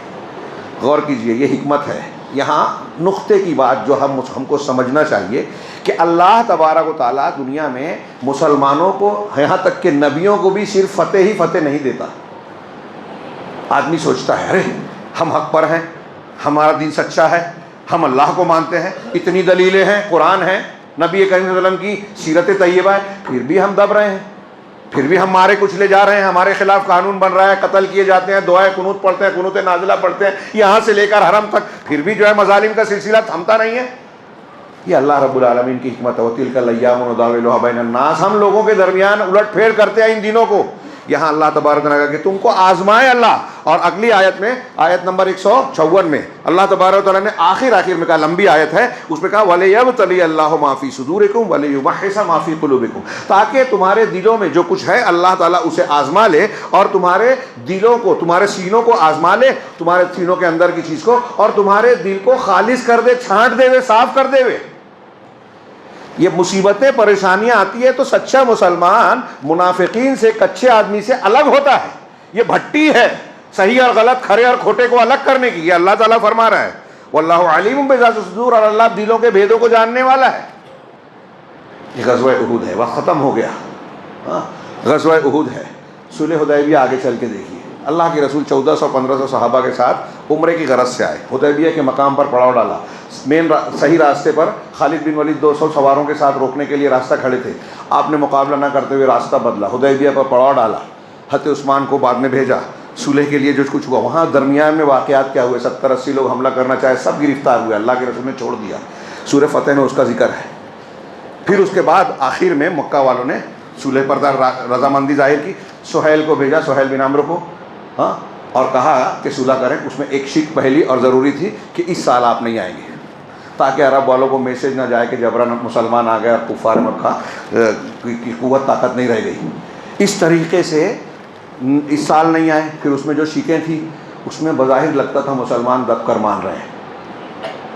غور کیجئے، یہ حکمت ہے. یہاں نقطے کی بات جو ہم کو سمجھنا چاہیے کہ اللہ تبارک و تعالیٰ دنیا میں مسلمانوں کو، یہاں تک کہ نبیوں کو بھی صرف فتح ہی فتح نہیں دیتا. آدمی سوچتا ہے ارے ہم حق پر ہیں، ہمارا دین سچا ہے، ہم اللہ کو مانتے ہیں، اتنی دلیلیں ہیں، قرآن ہے، نبی کریم صلی اللہ علیہ وسلم کی سیرت طیبہ ہے، پھر بھی ہم دب رہے ہیں، پھر بھی ہم مارے کچلے جا رہے ہیں، ہمارے خلاف قانون بن رہا ہے، قتل کیے جاتے ہیں، دعائیں قنوت پڑھتے ہیں، قنوت نازلہ پڑھتے ہیں، یہاں سے لے کر حرم تک، پھر بھی جو ہے مظالم کا سلسلہ تھمتا نہیں ہے. یہ اللہ رب العالمین کی حکمت ہے. وَتِلْكَ الْأَيَّامُ نُدَاوِلُهَا بَيْنَ النَّاسِ، ہم لوگوں کے درمیان الٹ پھیر کرتے ہیں ان دنوں کو. یہاں اللہ تبارک و تعالیٰ کہ تم کو آزمائے اللہ. اور اگلی آیت میں، آیت نمبر 154 میں اللہ تبارک و تعالیٰ نے آخر میں کہا، لمبی آیت ہے، اس میں کہا وَلِيَبْتَلِيَ اللَّهُ مَا فِي صُدُورِكُمْ وَلِيُمَحِّصَ مَا فِي قُلُوبِكُمْ، تاکہ تمہارے دلوں میں جو کچھ ہے اللہ تعالیٰ اسے آزما لے، اور تمہارے دلوں کو، تمہارے سینوں کو آزما لے، تمہارے سینوں کے اندر کی چیز کو، اور تمہارے دل کو خالص کر دے، چھانٹ دے، صاف کر دے. یہ مصیبتیں پریشانیاں آتی ہے تو سچا مسلمان منافقین سے، کچے آدمی سے الگ ہوتا ہے. یہ بھٹی ہے صحیح اور غلط، کھرے اور کھوٹے کو الگ کرنے کی. یہ اللہ تعالیٰ فرما رہا ہے واللہ علیم بذات الصدور، اور اللہ دلوں کے بھیدوں کو جاننے والا ہے. یہ غزوہ احد ہے، وقت ختم ہو گیا. غزوہ احد ہے. صلح حدیبیہ آگے چل کے دیکھیے. اللہ کے رسول 1400-1500 صحابہ کے ساتھ عمرے کی غرض سے آئے، حدیبیہ کے مقام پر پڑاؤ ڈالا. صحیح راستے پر خالد بن ولید 200 سواروں کے ساتھ روکنے کے لیے راستہ کھڑے تھے. آپ نے مقابلہ نہ کرتے ہوئے راستہ بدلا، حدیبیہ پر پڑاؤ ڈالا. حضرت عثمان کو بعد میں بھیجا صلح کے لیے. جو کچھ ہوا وہاں درمیان میں واقعات کیا ہوئے، 70-80 لوگ حملہ کرنا چاہے، سب گرفتار ہوئے، اللہ کے رسول نے چھوڑ دیا. سورہ فتح میں اس کا ذکر ہے. پھر اس کے بعد آخر میں مکہ والوں نے صلح پر رضامندی ظاہر کی. سہیل کو بھیجا، سہیل بن عمرو کو، اور کہا کہ صلح کریں. اس میں ایک شرط پہلی اور ضروری تھی کہ اس سال آپ نہیں آئیں گے، تاکہ عرب والوں کو میسج نہ جائے کہ جبران مسلمان آ گئے اور کفار مکہ کی قوت طاقت نہیں رہ گئی. اس طریقے سے اس سال نہیں آئے. پھر اس میں جو شیکیں تھیں اس میں بظاہر لگتا تھا مسلمان دب کر مان رہے ہیں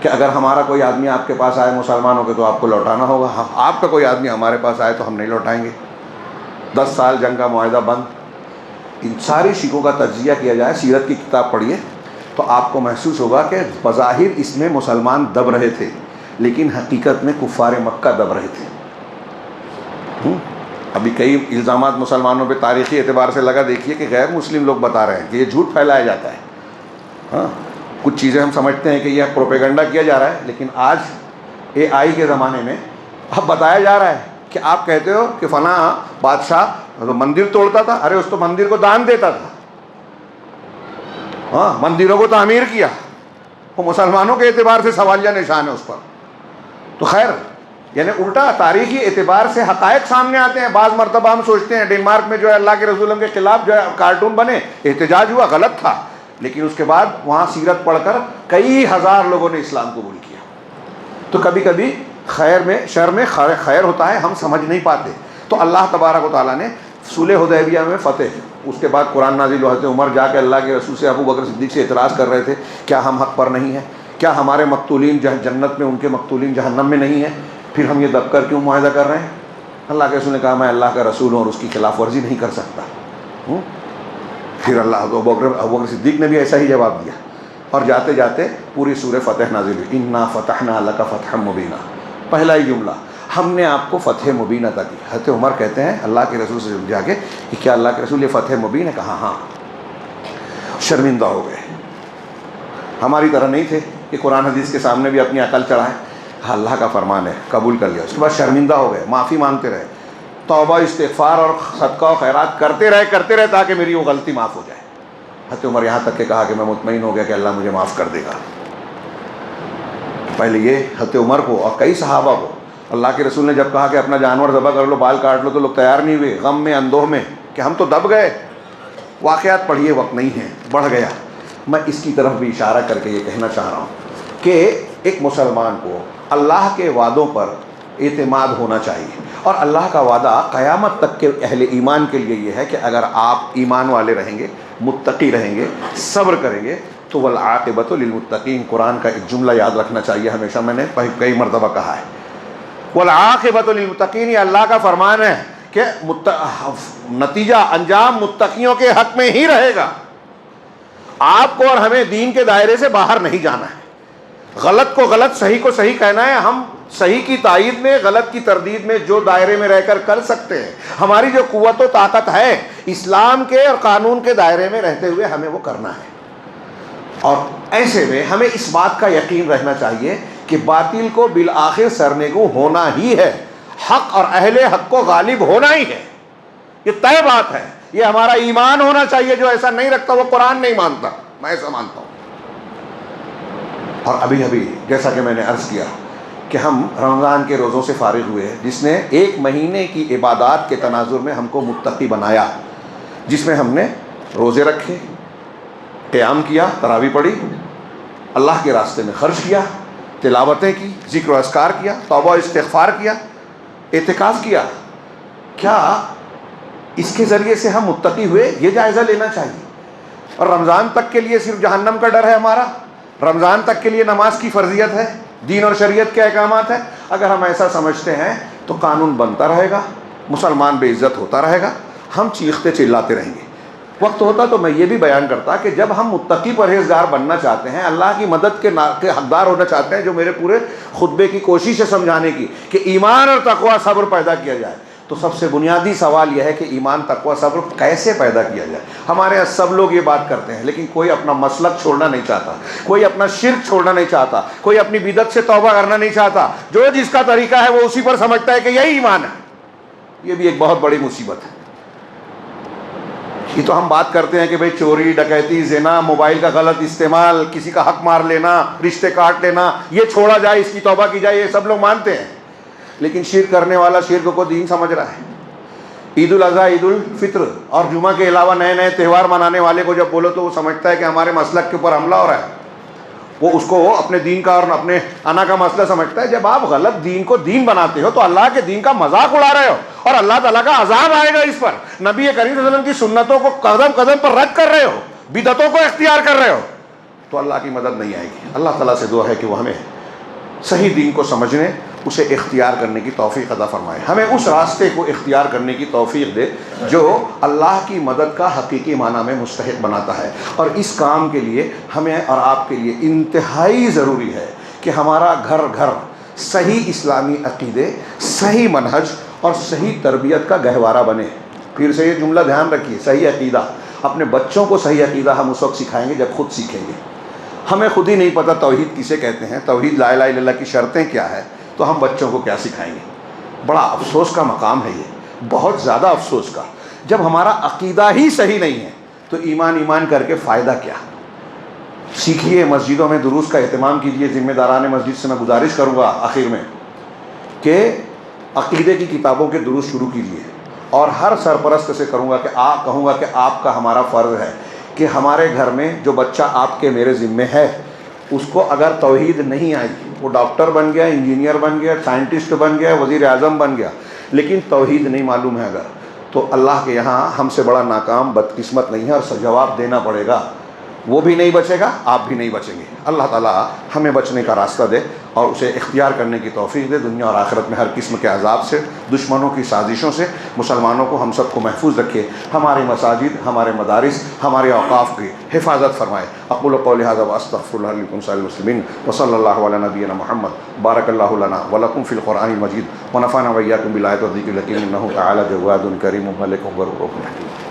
کہ اگر ہمارا کوئی آدمی آپ کے پاس آئے مسلمانوں کے تو آپ کو لوٹانا ہوگا، آپ کا کوئی آدمی ہمارے پاس آئے تو ہم نہیں لوٹائیں گے. 10 سال جنگ کا معاہدہ بند. ان ساری شیکوں کا تجزیہ کیا جائے، سیرت کی کتاب پڑھیے تو آپ کو محسوس ہوگا کہ بظاہر اس میں مسلمان دب رہے تھے، لیکن حقیقت میں کفار مکہ دب رہے تھے. ابھی کئی الزامات مسلمانوں پہ تاریخی اعتبار سے لگا. دیکھیے کہ غیر مسلم لوگ بتا رہے ہیں کہ یہ جھوٹ پھیلایا جاتا ہے. کچھ چیزیں ہم سمجھتے ہیں کہ یہ پروپیگنڈا کیا جا رہا ہے، لیکن آج AI کے زمانے میں اب بتایا جا رہا ہے کہ آپ کہتے ہو کہ فلاں بادشاہ مندر توڑتا تھا، ارے اس تو مندر کو دان دیتا تھا، ہاں مندروں کو تعمیر کیا، وہ مسلمانوں کے اعتبار سے سوالیہ نشان ہے اس پر. تو خیر یعنی الٹا تاریخی اعتبار سے حقائق سامنے آتے ہیں. بعض مرتبہ ہم سوچتے ہیں ڈنمارک میں جو ہے اللہ کے رسول کے خلاف جو ہے کارٹون بنے، احتجاج ہوا، غلط تھا، لیکن اس کے بعد وہاں سیرت پڑھ کر کئی ہزار لوگوں نے اسلام قبول کیا. تو کبھی کبھی خیر میں شر میں خیر ہوتا ہے، ہم سمجھ نہیں پاتے. تو اللہ تبارک و تعالیٰ نے صلح حدیبیہ میں فتح، اس کے بعد قرآن نازل ہوا. حضرت عمر جا کے اللہ کے رسول سے، ابو بکر صدیق سے اعتراض کر رہے تھے، کیا ہم حق پر نہیں ہیں؟ کیا ہمارے مقتولین جنت میں، ان کے مقتولین جہنم میں نہیں ہیں؟ پھر ہم یہ دب کر کیوں معاہدہ کر رہے ہیں؟ اللہ کے رسول نے کہا میں اللہ کا رسول ہوں اور اس کی خلاف ورزی نہیں کر سکتا. پھر ابو بکر صدیق نے بھی ایسا ہی جواب دیا، اور جاتے جاتے پوری سورہ فتح نازل ہوئی. انا فتحنا لک فتحا مبینا، پہلا ہی جملہ، ہم نے آپ کو فتح مبین عطا کی. حضرت عمر کہتے ہیں اللہ کے رسول سے جا کے کہ کیا اللہ کے رسول یہ فتح مبین ہے؟ کہا ہاں. شرمندہ ہو گئے، ہماری طرح نہیں تھے کہ قرآن حدیث کے سامنے بھی اپنی عقل چڑھائیں. اللہ کا فرمان ہے، قبول کر لیا. اس کے بعد شرمندہ ہو گئے، معافی مانگتے رہے، توبہ استغفار اور صدقہ و خیرات کرتے رہے تاکہ میری وہ غلطی معاف ہو جائے. حضرت عمر یہاں تک کہ کہا کہ میں مطمئن ہو گیا کہ اللہ مجھے معاف کر دے گا. پہلے یہ حضرت عمر کو اور کئی صحابہ کو اللہ کے رسول نے جب کہا کہ اپنا جانور ذبح کر لو، بال کاٹ لو، تو لوگ تیار نہیں ہوئے، غم میں اندوہ میں کہ ہم تو دب گئے. واقعات پڑھیے، وقت نہیں ہے، بڑھ گیا. میں اس کی طرف بھی اشارہ کر کے یہ کہنا چاہ رہا ہوں کہ ایک مسلمان کو اللہ کے وعدوں پر اعتماد ہونا چاہیے. اور اللہ کا وعدہ قیامت تک کے اہل ایمان کے لیے یہ ہے کہ اگر آپ ایمان والے رہیں گے، متقی رہیں گے، صبر کریں گے تو والعاقبۃ للمتقین. قرآن کا ایک جملہ یاد رکھنا چاہیے، ہمیشہ میں نے کئی مرتبہ کہا ہے، والعاقبۃ للمتقین. یہ اللہ کا فرمان ہے کہ نتیجہ انجام متقیوں کے حق میں ہی رہے گا. آپ کو اور ہمیں دین کے دائرے سے باہر نہیں جانا ہے. غلط کو غلط، صحیح کو صحیح کہنا ہے. ہم صحیح کی تائید میں، غلط کی تردید میں جو دائرے میں رہ کر سکتے ہیں، ہماری جو قوت و طاقت ہے اسلام کے اور قانون کے دائرے میں رہتے ہوئے ہمیں وہ کرنا ہے. اور ایسے میں ہمیں اس بات کا یقین رہنا چاہیے کہ باطل کو بالآخر سرنگوں ہونا ہی ہے، حق اور اہل حق کو غالب ہونا ہی ہے. یہ طے بات ہے. یہ ہمارا ایمان ہونا چاہیے. جو ایسا نہیں رکھتا وہ قرآن نہیں مانتا. میں ایسا مانتا ہوں. اور ابھی جیسا کہ میں نے عرض کیا کہ ہم رمضان کے روزوں سے فارغ ہوئے، جس نے ایک مہینے کی عبادات کے تناظر میں ہم کو متقی بنایا، جس میں ہم نے روزے رکھے، قیام کیا، تراویح پڑھی، اللہ کے راستے میں خرچ کیا، تلاوتیں کی، ذکر و اذکار کیا، توبہ و استغفار کیا، اعتکاف کیا. کیا اس کے ذریعے سے ہم متقی ہوئے؟ یہ جائزہ لینا چاہیے. اور رمضان تک کے لیے صرف جہنم کا ڈر ہے ہمارا؟ رمضان تک کے لیے نماز کی فرضیت ہے، دین اور شریعت کے احکامات ہیں؟ اگر ہم ایسا سمجھتے ہیں تو قانون بنتا رہے گا، مسلمان بے عزت ہوتا رہے گا، ہم چیختے چلاتے رہیں گے. وقت ہوتا تو میں یہ بھی بیان کرتا کہ جب ہم متقی پرہیزگار بننا چاہتے ہیں، اللہ کی مدد کے حقدار ہونا چاہتے ہیں، جو میرے پورے خطبے کی کوشش ہے سمجھانے کی کہ ایمان اور تقوی صبر پیدا کیا جائے، تو سب سے بنیادی سوال یہ ہے کہ ایمان، تقوی، صبر کیسے پیدا کیا جائے. ہمارے یہاں سب لوگ یہ بات کرتے ہیں، لیکن کوئی اپنا مسلک چھوڑنا نہیں چاہتا، کوئی اپنا شرک چھوڑنا نہیں چاہتا، کوئی اپنی بدعت سے توبہ کرنا نہیں چاہتا. جو جس کا طریقہ ہے وہ اسی پر سمجھتا ہے کہ یہی ایمان ہے. یہ بھی ایک بہت بڑی مصیبت ہے. یہ تو ہم بات کرتے ہیں کہ بھئی چوری، ڈکیتی، زنا، موبائل کا غلط استعمال، کسی کا حق مار لینا، رشتے کاٹ لینا، یہ چھوڑا جائے، اس کی توبہ کی جائے، یہ سب لوگ مانتے ہیں. لیکن شرک کرنے والا شرک کو دین سمجھ رہا ہے. عید الاضحیٰ، عید الفطر اور جمعہ کے علاوہ نئے نئے تہوار منانے والے کو جب بولو تو وہ سمجھتا ہے کہ ہمارے مسلک کے اوپر حملہ ہو رہا ہے. وہ اس کو اپنے دین کا اور اپنے انا کا مسئلہ سمجھتا ہے. جب آپ غلط دین کو دین بناتے ہو تو اللہ کے دین کا مذاق اڑا رہے ہو، اور اللہ تعالیٰ کا عذاب آئے گا اس پر. نبی کریم صلی اللہ علیہ وسلم کی سنتوں کو قدم قدم پر رد کر رہے ہو، بدعتوں کو اختیار کر رہے ہو، تو اللہ کی مدد نہیں آئے گی. اللہ تعالیٰ سے دعا ہے کہ وہ ہمیں صحیح دین کو سمجھنے، اسے اختیار کرنے کی توفیق عطا فرمائے. ہمیں اس راستے کو اختیار کرنے کی توفیق دے جو اللہ کی مدد کا حقیقی معنی میں مستحق بناتا ہے. اور اس کام کے لیے ہمیں اور آپ کے لیے انتہائی ضروری ہے کہ ہمارا گھر گھر صحیح اسلامی عقیدے، صحیح منہج اور صحیح تربیت کا گہوارہ بنے. پھر سے یہ جملہ دھیان رکھیے، صحیح عقیدہ. اپنے بچوں کو صحیح عقیدہ ہم اس وقت سکھائیں گے جب خود سیکھیں گے. ہمیں خود ہی نہیں پتہ توحید کسے کہتے ہیں، توحید لا الہ الا اللہ کی شرطیں کیا ہے، تو ہم بچوں کو کیا سکھائیں گے؟ بڑا افسوس کا مقام ہے یہ، بہت زیادہ افسوس کا۔ جب ہمارا عقیدہ ہی صحیح نہیں ہے تو ایمان کر کے فائدہ کیا؟ سیکھیے، مسجدوں میں دروس کا اہتمام کیجیے۔ ذمہ داران مسجد سے میں گزارش کروں گا آخر میں کہ عقیدے کی کتابوں کے دروس شروع کیجیے، اور ہر سرپرست سے کہوں گا کہ آپ کا ہمارا فرض ہے کہ ہمارے گھر میں جو بچہ آپ کے میرے ذمے ہے، اس کو اگر توحید نہیں آئی، وہ ڈاکٹر بن گیا، انجینئر بن گیا، سائنٹسٹ بن گیا، وزیر اعظم بن گیا، لیکن توحید نہیں معلوم ہے اگر، تو اللہ کے یہاں ہم سے بڑا ناکام بدقسمت نہیں ہے، اور جواب دینا پڑے گا۔ وہ بھی نہیں بچے گا، آپ بھی نہیں بچیں گے۔ اللہ تعالیٰ ہمیں بچنے کا راستہ دے اور اسے اختیار کرنے کی توفیق دے، دنیا اور آخرت میں ہر قسم کے عذاب سے، دشمنوں کی سازشوں سے مسلمانوں کو، ہم سب کو محفوظ رکھے، ہماری مساجد، ہمارے مدارس، ہمارے اوقاف کی حفاظت فرمائے۔ اقول قولی ھذا واستغفر اللہ لکم سائر المسلمین وصلی اللہ علی نبینا محمد۔ بارک اللہ لنا ولکم فی القرآن المجید ونفعنا وإیاکم بالآیات والذکر الحکیم، انہ تعالی جواد کریم ملک غفور رحیم۔